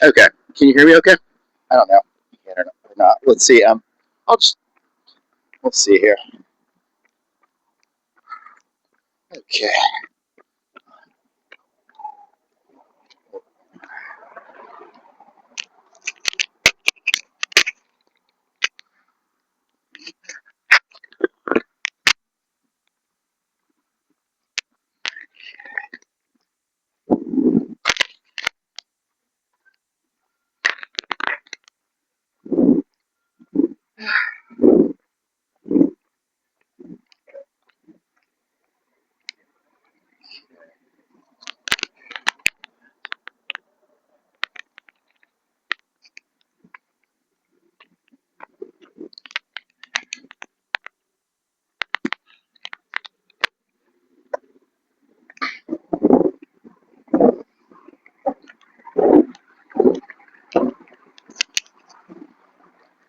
Okay. Can you hear me okay? I don't know. I don't know or not. Let's see. I'll just let's see here. Okay.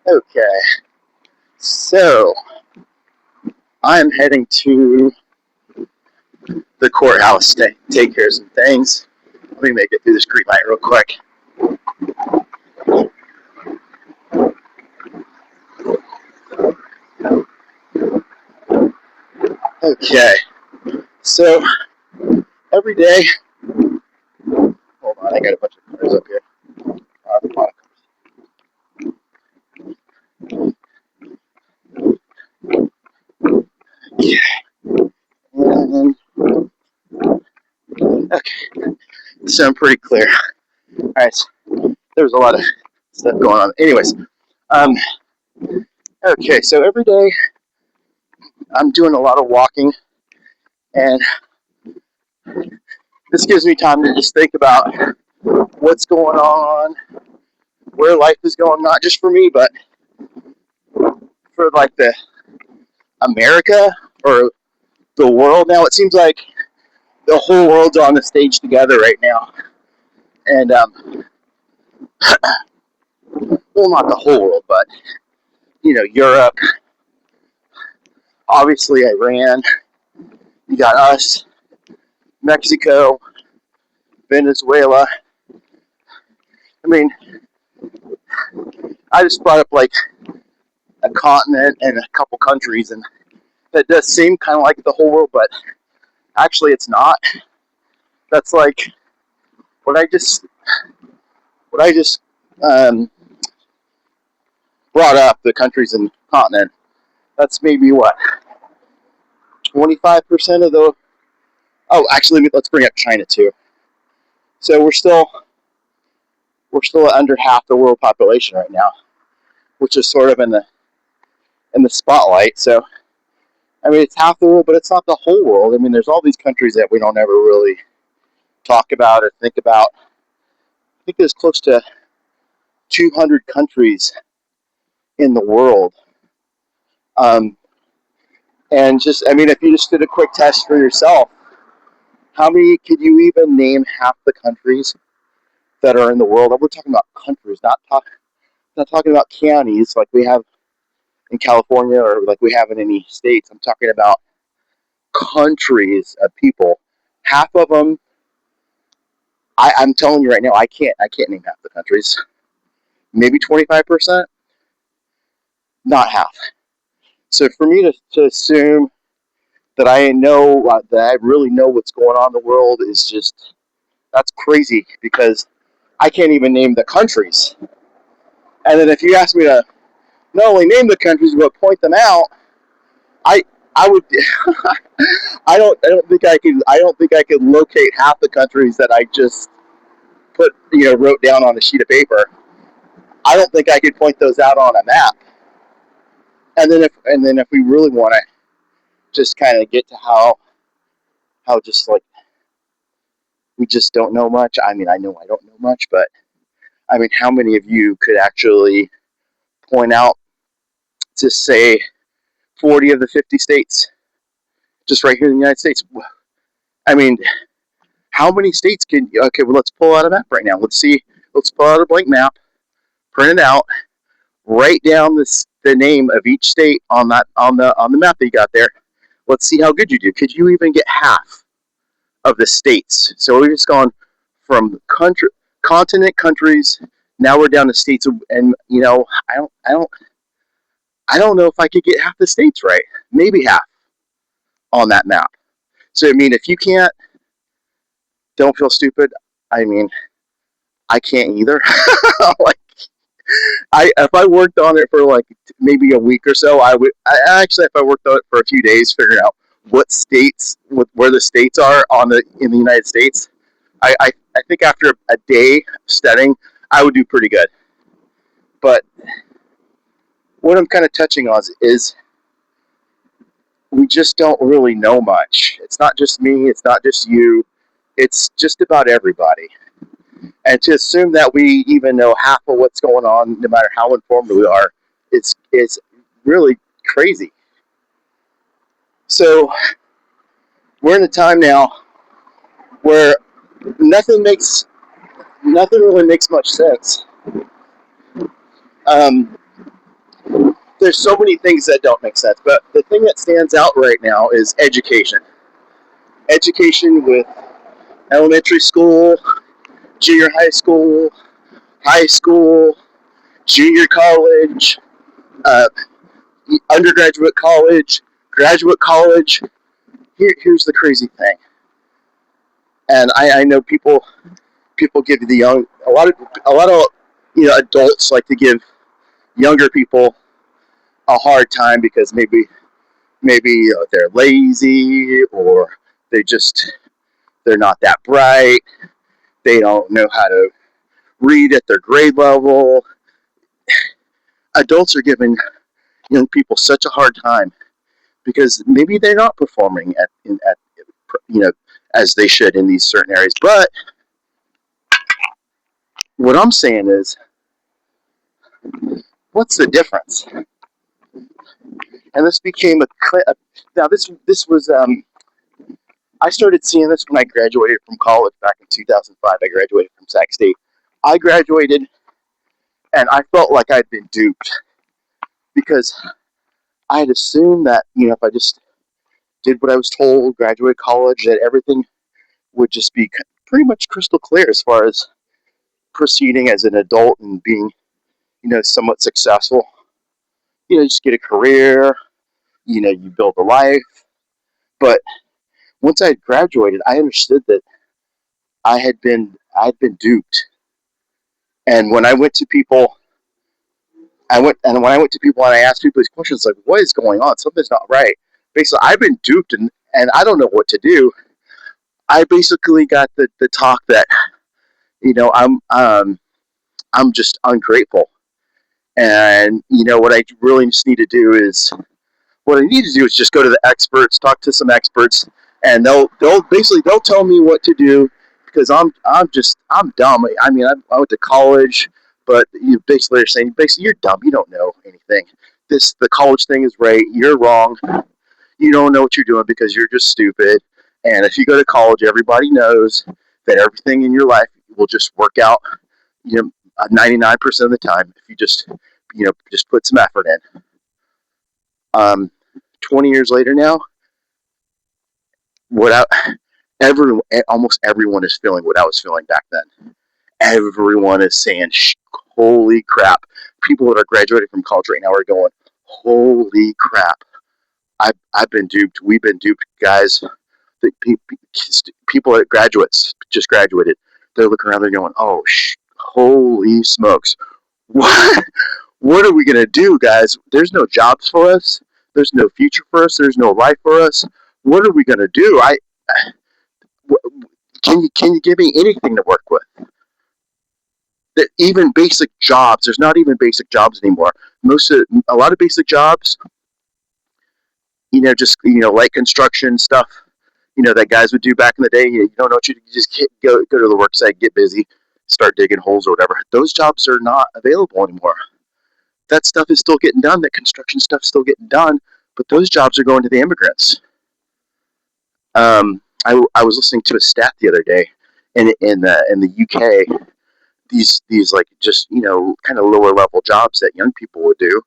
Okay. So I'm heading to the courthouse to take care of some things. Let me make it through this street light real quick. Okay. So every day, hold on, I got a bunch of cars up here. Yeah. And, okay. So I'm pretty clear. All right. So there's a lot of stuff going on. Anyways, um, okay. So every day I'm doing a lot of walking, and this gives me time to just think about what's going on, where life is going, not just for me, but for like the America or the world. Now it seems like the whole world's on the stage together right now, and well, not the whole world, but Europe, obviously Iran. You got us, Mexico, Venezuela. I mean, I just brought up like a continent and a couple countries, and that does seem kind of like the whole world, but actually it's not. That's like what I just um, brought up, the countries and continent. That's maybe what 25% of the. Oh, actually, let's bring up China too. So we're still under half the world population right now, which is sort of in the spotlight. So I mean, it's half the world, but it's not the whole world. I mean, there's all these countries that we don't ever really talk about or think about. I think there's close to 200 countries in the world. Um, and just, I mean, if you just did a quick test for yourself, how many could you even name half the countries that are in the world? We're talking about countries, not talking about counties like we have in California or like we have in any states. I'm talking about countries of people. Half of them, I'm telling you right now, I can't name half the countries. Maybe 25%, not half. So for me to assume that I know that I really know what's going on in the world is just that's crazy because I can't even name the countries. And then if you ask me to not only name the countries but point them out, I I would I don't think I could locate half the countries that I just wrote down on a sheet of paper. I don't think I could point those out on a map. And then if we really want to just kind of get to how just like we just don't know much. I mean, I know I don't know much, but I mean, how many of you could actually point out to say 40 of the 50 states just right here in the United States? I mean, how many states can? Okay, well, let's pull out a map right now. Let's see. Let's pull out a blank map, print it out, write down the name of each state on the map that you got there. Let's see how good you do. Could you even get half of the states? So we're just going from country. continent, countries. Now we're down to states, and I don't know if I could get half the states right, maybe half on that map. So I mean, if you can't, don't feel stupid. I mean, I can't either. Like, if I worked on it for like maybe a week or so, I would. Actually, if I worked on it for a few days, figuring out what states, where the states are in the United States, I think after a day studying, I would do pretty good. But what I'm kind of touching on is we just don't really know much. It's not just me. It's not just you. It's just about everybody. And to assume that we even know half of what's going on, no matter how informed we are, it's really crazy. So we're in a time now where nothing makes nothing really makes much sense. Um, there's so many things that don't make sense, but the thing that stands out right now is education. Education with elementary school, junior high school, junior college, uh, undergraduate college, graduate college. Here's the crazy thing, and I know people give the young a lot of adults like to give younger people a hard time because maybe they're lazy or they just they're not that bright. They don't know how to read at their grade level. Adults are giving young people such a hard time because maybe they're not performing at you know as they should in these certain areas. But what I'm saying is, what's the difference? And this became a now this was I started seeing this when I graduated from college back in 2005. I graduated from Sac State. I graduated and I felt like I'd been duped because I had assumed that if I just did what I was told, graduated college, that everything would just be pretty much crystal clear as far as proceeding as an adult and being somewhat successful. Just get a career. You build a life. But once I had graduated, I understood that I'd been duped. And when I went to people, when I went to people and I asked people these questions, like, what is going on? Something's not right. Basically, I've been duped and I don't know what to do. I basically got the talk that I'm just ungrateful, and what I really just need to do is what I need to do is just go to the experts, talk to some experts, and they'll tell me what to do because I'm dumb. I mean, I went to college, but basically they're saying basically you're dumb. You don't know anything. The college thing is right. You're wrong. You don't know what you're doing because you're just stupid. And if you go to college, everybody knows that everything in your life will just work out. 99% of the time if you just put some effort in. 20 years later now, what I, almost everyone is feeling what I was feeling back then. Everyone is saying, "Holy crap!" People that are graduating from college right now are going, "Holy crap! I've been duped. We've been duped, guys." The people that graduates just graduated, they're looking around, they're going, "Oh, holy smokes! What? What are we gonna do, guys? There's no jobs for us. There's no future for us. There's no life for us. What are we gonna do? Can you give me anything to work with? That even basic jobs. There's not even basic jobs anymore. A lot of basic jobs, just light construction stuff. That guys would do back in the day. You don't know what you just go to the work site, get busy, start digging holes or whatever. Those jobs are not available anymore. That stuff is still getting done. That construction stuff's still getting done, but those jobs are going to the immigrants. I was listening to a stat the other day in the UK. These like just kind of lower level jobs that young people would do.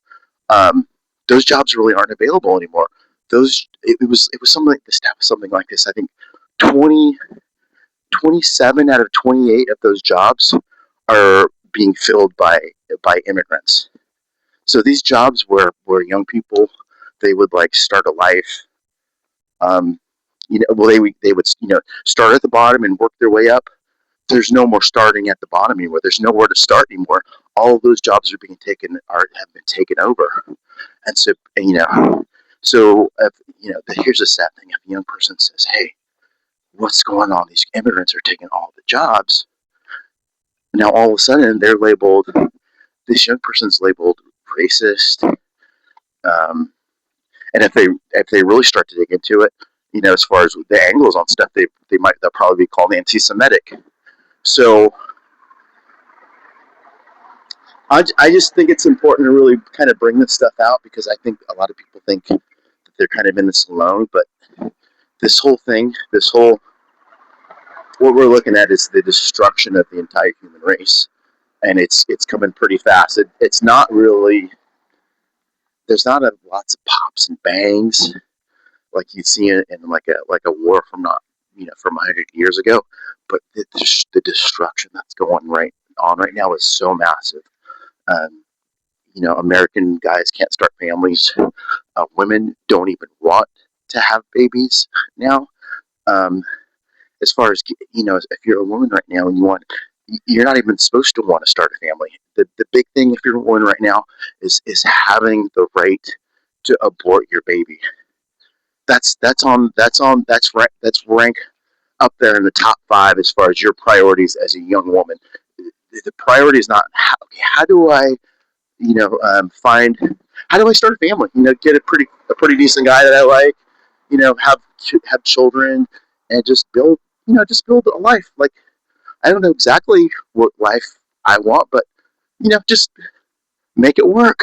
Um, those jobs really aren't available anymore. It was something like the stat was something like this. I think 20 27 out of 28 of those jobs are being filled by immigrants. So these jobs where young people, they would like start a life, um, well, they would start at the bottom and work their way up. There's no more starting at the bottom anymore. There's nowhere to start anymore. All of those jobs have been taken over. And so, here's the sad thing: if a young person says, "Hey, what's going on? These immigrants are taking all the jobs." Now all of a sudden they're labeled. This young person's labeled racist. Um, and if they really start to dig into it, as far as the angles on stuff, they'll probably be called anti-Semitic. So I just think it's important to really kind of bring this stuff out, because I think a lot of people think that they're kind of in this alone, but this whole thing, what we're looking at is the destruction of the entire human race, and it's coming pretty fast. It's not really. There's not lots of pops and bangs like you see in like a war from not from 100 years ago, but the destruction that's going on right now is so massive. Um, American guys can't start families. Women don't even want to have babies now. Um, as far as if you're a woman right now and you're not even supposed to want to start a family. The big thing, if you're a woman right now, is having the right to abort your baby. That's rank up there in the top 5 as far as your priorities as a young woman. The priority is not how do I find, how do I start a family? Get a pretty decent guy that I like. Have children and just build a life. Like, I don't know exactly what life I want, but just make it work.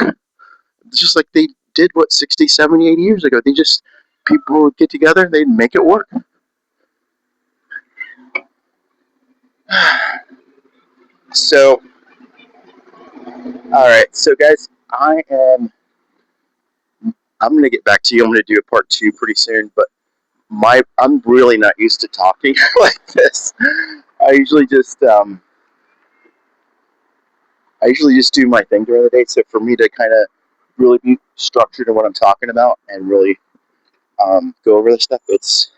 Just like they did 60, 70, 80 years ago. People would get together, they'd make it work. So, all right. So, guys, I'm going to get back to you. I'm going to do a part 2 pretty soon, but I'm really not used to talking like this. I usually just do my thing during the day. So for me to kind of really be structured in what I'm talking about and really go over this stuff, it's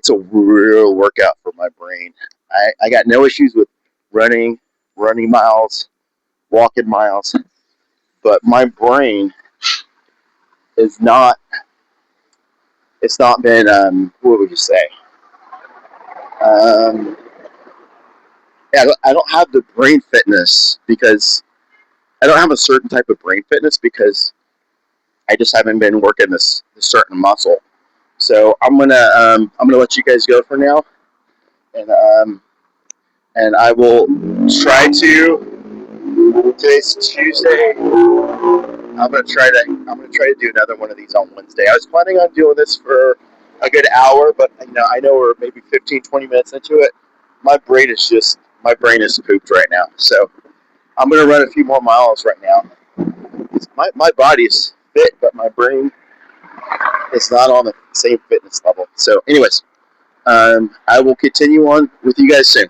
a real workout for my brain. I got no issues with running miles, walking miles, but my brain is not. It's not been. What would you say? Um, I don't have the brain fitness because I don't have a certain type of brain fitness because I just haven't been working this certain muscle. So I'm gonna let you guys go for now, and I will try to. Today's Tuesday. I'm gonna try to do another one of these on Wednesday. I was planning on doing this for a good hour, but I know we're maybe 15, 20 minutes into it. My brain is pooped right now. So I'm gonna run a few more miles right now. My body is fit, but my brain is not on the same fitness level. So, anyways, I will continue on with you guys soon.